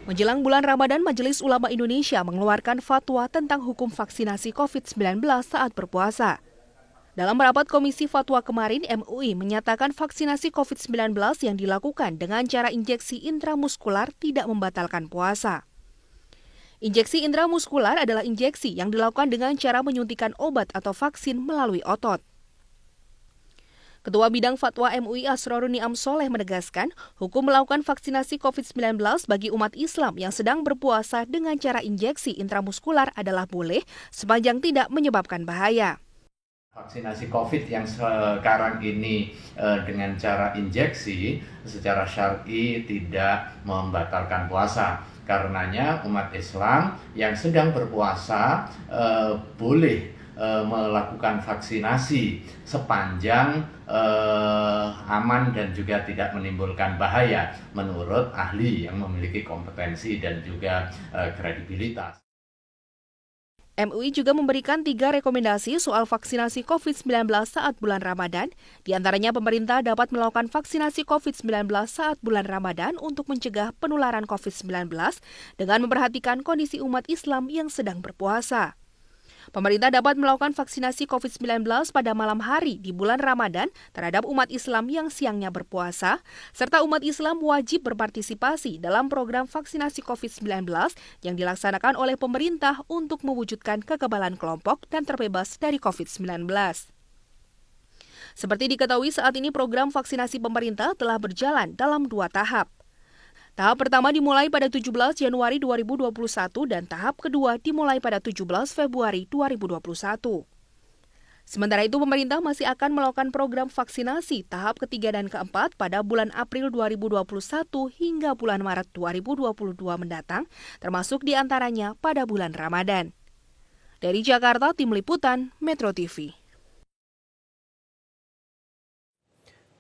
Menjelang bulan Ramadan, Majelis Ulama Indonesia mengeluarkan fatwa tentang hukum vaksinasi COVID-19 saat berpuasa. Dalam rapat Komisi Fatwa kemarin, MUI menyatakan vaksinasi COVID-19 yang dilakukan dengan cara injeksi intramuskular tidak membatalkan puasa. Injeksi intramuskular adalah injeksi yang dilakukan dengan cara menyuntikkan obat atau vaksin melalui otot. Ketua Bidang Fatwa MUI Asrorun Niam Soleh menegaskan, hukum melakukan vaksinasi COVID-19 bagi umat Islam yang sedang berpuasa dengan cara injeksi intramuskular adalah boleh sepanjang tidak menyebabkan bahaya. Vaksinasi COVID yang sekarang ini dengan cara injeksi secara syar'i tidak membatalkan puasa. Karenanya umat Islam yang sedang berpuasa boleh melakukan vaksinasi sepanjang aman dan juga tidak menimbulkan bahaya menurut ahli yang memiliki kompetensi dan juga kredibilitas. MUI juga memberikan 3 rekomendasi soal vaksinasi COVID-19 saat bulan Ramadan. Di antaranya pemerintah dapat melakukan vaksinasi COVID-19 saat bulan Ramadan untuk mencegah penularan COVID-19 dengan memperhatikan kondisi umat Islam yang sedang berpuasa. Pemerintah dapat melakukan vaksinasi COVID-19 pada malam hari di bulan Ramadan terhadap umat Islam yang siangnya berpuasa, serta umat Islam wajib berpartisipasi dalam program vaksinasi COVID-19 yang dilaksanakan oleh pemerintah untuk mewujudkan kekebalan kelompok dan terbebas dari COVID-19. Seperti diketahui saat ini program vaksinasi pemerintah telah berjalan dalam 2 tahap. Tahap pertama dimulai pada 17 Januari 2021 dan tahap kedua dimulai pada 17 Februari 2021. Sementara itu, pemerintah masih akan melakukan program vaksinasi tahap ketiga dan keempat pada bulan April 2021 hingga bulan Maret 2022 mendatang, termasuk diantaranya pada bulan Ramadan. Dari Jakarta, Tim Liputan, Metro TV.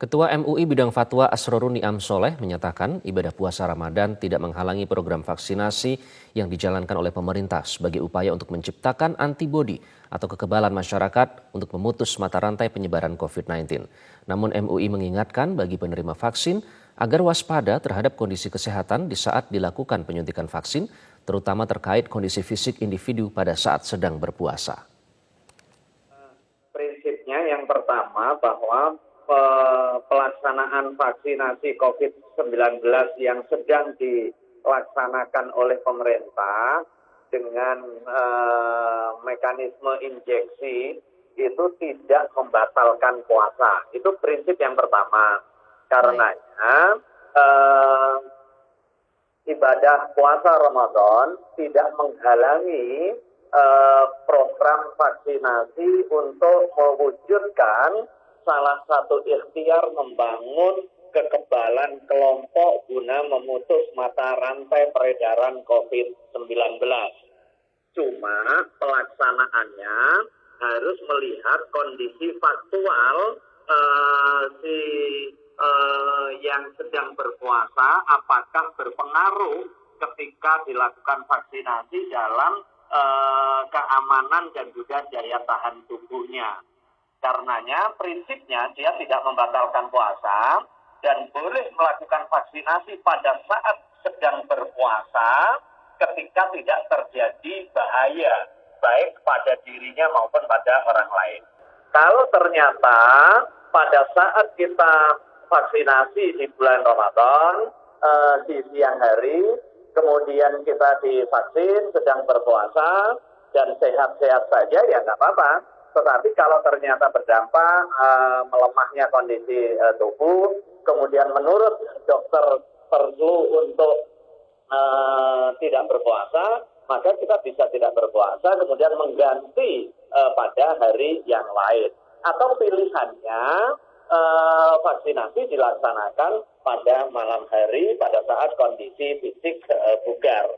Ketua MUI Bidang Fatwa Asrorun Niam Soleh menyatakan ibadah puasa Ramadan tidak menghalangi program vaksinasi yang dijalankan oleh pemerintah sebagai upaya untuk menciptakan antibodi atau kekebalan masyarakat untuk memutus mata rantai penyebaran COVID-19. Namun MUI mengingatkan bagi penerima vaksin agar waspada terhadap kondisi kesehatan di saat dilakukan penyuntikan vaksin, terutama terkait kondisi fisik individu pada saat sedang berpuasa. Prinsipnya yang pertama bahwa pelaksanaan vaksinasi COVID-19 yang sedang dilaksanakan oleh pemerintah dengan mekanisme injeksi itu tidak membatalkan puasa. Itu prinsip yang pertama. Karenanya ibadah puasa Ramadan tidak menghalangi program vaksinasi untuk mewujudkan salah satu ikhtiar membangun kekebalan kelompok guna memutus mata rantai peredaran COVID-19. Cuma pelaksanaannya harus melihat kondisi faktual yang sedang berpuasa, apakah berpengaruh ketika dilakukan vaksinasi dalam keamanan dan juga daya tahan tubuhnya. Karenanya prinsipnya dia tidak membatalkan puasa dan boleh melakukan vaksinasi pada saat sedang berpuasa ketika tidak terjadi bahaya baik pada dirinya maupun pada orang lain. Kalau ternyata pada saat kita vaksinasi di bulan Ramadan di siang hari, kemudian kita divaksin sedang berpuasa dan sehat-sehat saja ya nggak apa-apa. Tetapi kalau ternyata berdampak melemahnya kondisi tubuh, kemudian menurut dokter perlu untuk tidak berpuasa, maka kita bisa tidak berpuasa, kemudian mengganti pada hari yang lain. Atau pilihannya vaksinasi dilaksanakan pada malam hari pada saat kondisi fisik bugar.